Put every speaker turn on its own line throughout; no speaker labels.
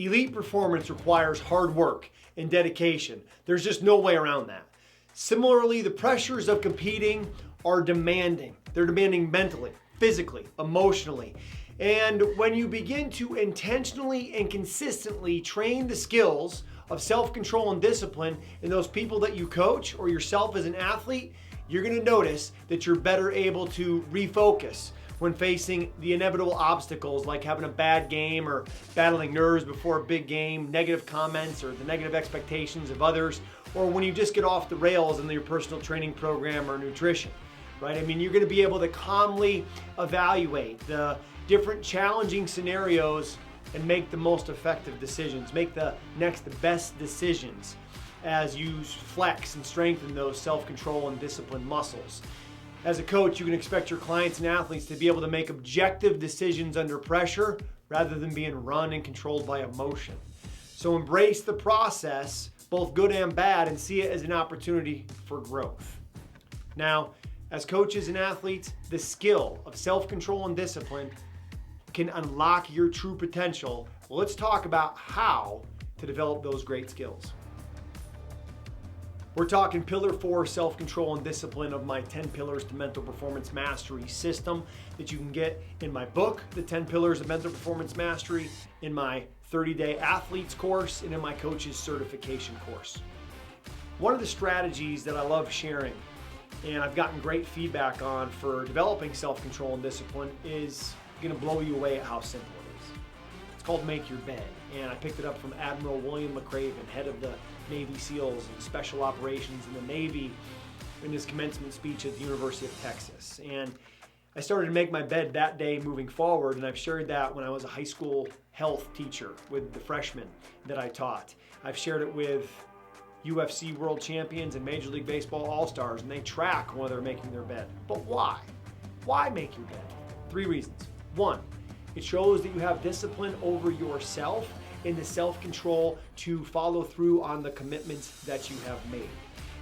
Elite performance requires hard work and dedication. There's just no way around that. Similarly, the pressures of competing are demanding. They're demanding mentally, physically, emotionally. And when you begin to intentionally and consistently train the skills of self-control and discipline in those people that you coach or yourself as an athlete, you're going to notice that you're better able to refocus when facing the inevitable obstacles like having a bad game or battling nerves before a big game, negative comments or the negative expectations of others, or when you just get off the rails in your personal training program or nutrition, right? I mean, you're going to be able to calmly evaluate the different challenging scenarios and make the most effective decisions, make the next best decisions as you flex and strengthen those self-control and discipline muscles. As a coach, you can expect your clients and athletes to be able to make objective decisions under pressure rather than being run and controlled by emotion. So embrace the process, both good and bad, and see it as an opportunity for growth. Now, as coaches and athletes, the skill of self-control and discipline can unlock your true potential. Well, let's talk about how to develop those great skills. We're talking pillar 4, self-control and discipline of my 10 Pillars to Mental Performance Mastery system that you can get in my book, The 10 Pillars of Mental Performance Mastery, in my 30-day athletes course, and in my coach's certification course. One of the strategies that I love sharing, and I've gotten great feedback on for developing self-control and discipline, is going to blow you away at how simple it is. It's called Make Your Bed, and I picked it up from Admiral William McRaven, head of the Navy SEALs and Special Operations in the Navy, in his commencement speech at the University of Texas. And I started to make my bed that day moving forward, and I've shared that when I was a high school health teacher with the freshmen that I taught. I've shared it with UFC world champions and Major League Baseball all-stars, and they track while they're making their bed. But why? Why make your bed? 3 reasons. 1, it shows that you have discipline over yourself and the self-control to follow through on the commitments that you have made.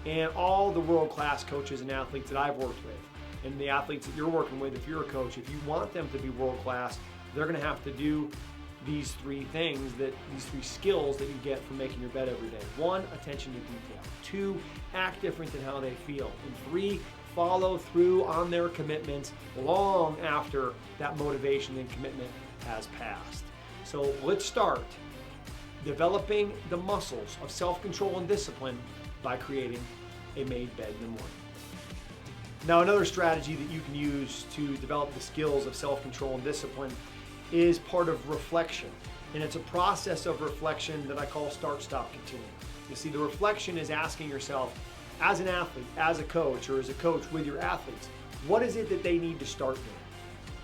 And all the world-class coaches and athletes that I've worked with, and the athletes that you're working with, if you're a coach, if you want them to be world-class, they're going to have to do these 3 things, these 3 skills that you get from making your bed every day. 1, attention to detail. 2, act different than how they feel. And 3, follow through on their commitments long after that motivation and commitment has passed. So let's start developing the muscles of self-control and discipline by creating a made bed in the morning. Now, another strategy that you can use to develop the skills of self-control and discipline is part of reflection. And it's a process of reflection that I call start, stop, continue. You see, the reflection is asking yourself, as an athlete, as a coach, or as a coach with your athletes, what is it that they need to start doing?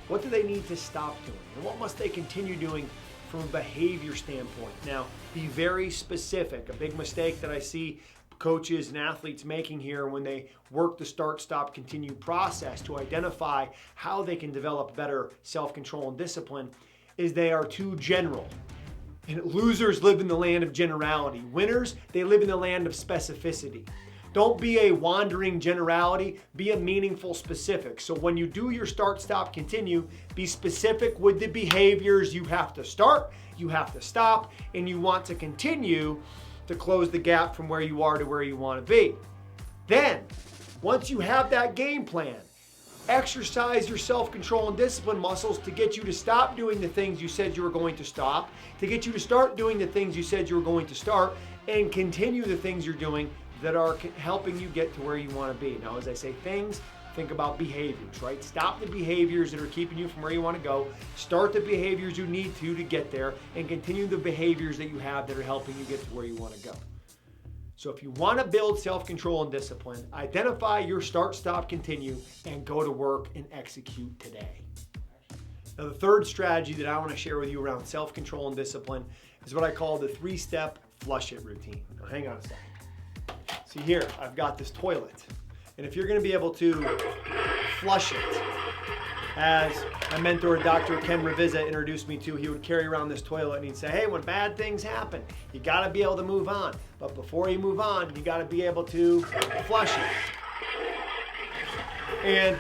What do they need to stop doing? And what must they continue doing from a behavior standpoint? Now, be very specific. A big mistake that I see coaches and athletes making here when they work the start, stop, continue process to identify how they can develop better self-control and discipline is they are too general. And losers live in the land of generality. Winners, they live in the land of specificity. Don't be a wandering generality, be a meaningful specific. So when you do your start, stop, continue, be specific with the behaviors you have to start, you have to stop, and you want to continue to close the gap from where you are to where you want to be. Then, once you have that game plan, exercise your self-control and discipline muscles to get you to stop doing the things you said you were going to stop, to get you to start doing the things you said you were going to start, and continue the things you're doing that are helping you get to where you want to be. Now, as I say things, think about behaviors, right? Stop the behaviors that are keeping you from where you want to go. Start the behaviors you need to get there, and continue the behaviors that you have that are helping you get to where you want to go. So if you want to build self-control and discipline, identify your start, stop, continue, and go to work and execute today. Now, the third strategy that I want to share with you around self-control and discipline is what I call the 3-step flush it routine. Now, hang on a second. See here, I've got this toilet. And if you're going to be able to flush it, as my mentor, Dr. Ken Revisa, introduced me to, he would carry around this toilet and he'd say, hey, when bad things happen, you got to be able to move on. But before you move on, you got to be able to flush it. And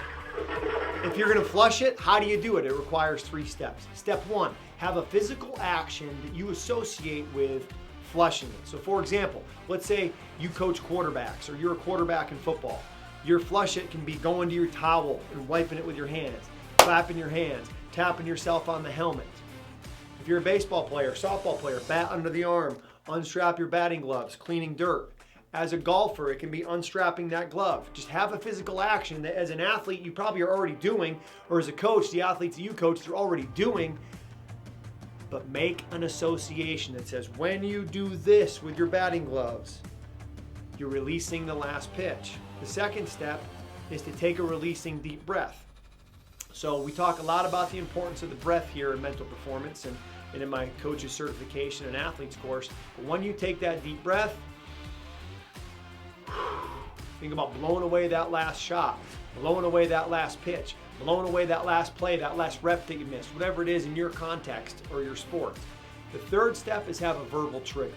If you're gonna flush it, how do you do it? It requires 3 steps. Step 1, have a physical action that you associate with flushing it. So for example, let's say you coach quarterbacks or you're a quarterback in football. Your flush it can be going to your towel and wiping it with your hands, clapping your hands, tapping yourself on the helmet. If you're a baseball player, softball player, bat under the arm, unstrap your batting gloves, cleaning dirt. As a golfer, it can be unstrapping that glove. Just have a physical action that as an athlete you probably are already doing, or as a coach, the athletes that you coach, they're already doing, but make an association that says when you do this with your batting gloves, you're releasing the last pitch. The second step is to take a releasing deep breath. So we talk a lot about the importance of the breath here in mental performance and in my coach's certification and athletes course. But when you take that deep breath, think about blowing away that last shot, blowing away that last pitch, blowing away that last play, that last rep that you missed, whatever it is in your context or your sport. The third step is have a verbal trigger.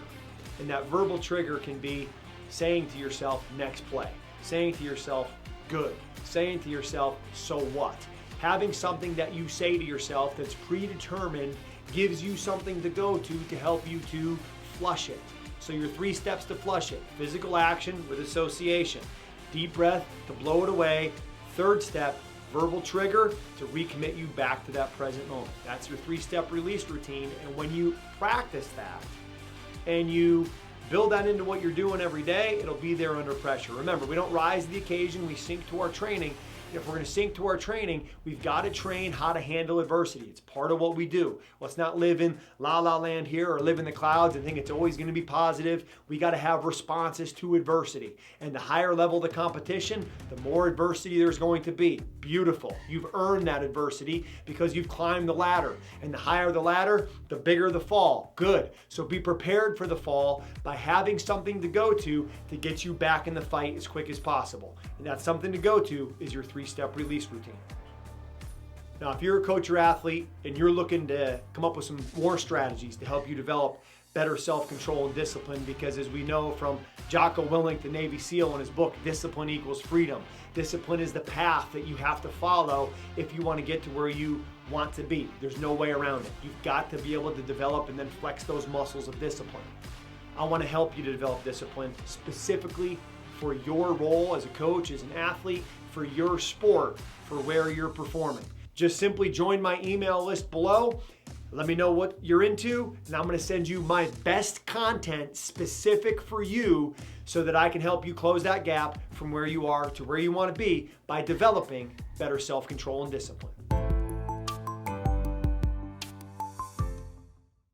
And that verbal trigger can be saying to yourself, next play. Saying to yourself, good. Saying to yourself, so what? Having something that you say to yourself that's predetermined gives you something to go to help you to flush it. So your 3 steps to flush it: physical action with association, deep breath to blow it away, third step, verbal trigger to recommit you back to that present moment. That's your 3-step release routine. And when you practice that and you build that into what you're doing every day, it'll be there under pressure. Remember, we don't rise to the occasion, we sink to our training. If we're going to sink to our training, we've got to train how to handle adversity. It's part of what we do. Let's not live in la-la land here or live in the clouds and think it's always going to be positive. We got to have responses to adversity. And the higher level the competition, the more adversity there's going to be. Beautiful. You've earned that adversity because you've climbed the ladder. And the higher the ladder, the bigger the fall. Good. So be prepared for the fall by having something to go to get you back in the fight as quick as possible. And that something to go to is your 3-step release routine. Now, if you're a coach or athlete and you're looking to come up with some more strategies to help you develop better self-control and discipline, because as we know from Jocko Willink, the Navy SEAL, in his book, Discipline Equals Freedom, discipline is the path that you have to follow if you want to get to where you want to be. There's no way around it. You've got to be able to develop and then flex those muscles of discipline. I want to help you to develop discipline specifically for your role as a coach, as an athlete, for your sport, for where you're performing. Just simply join my email list below. Let me know what you're into, and I'm going to send you my best content specific for you so that I can help you close that gap from where you are to where you want to be by developing better self-control and discipline.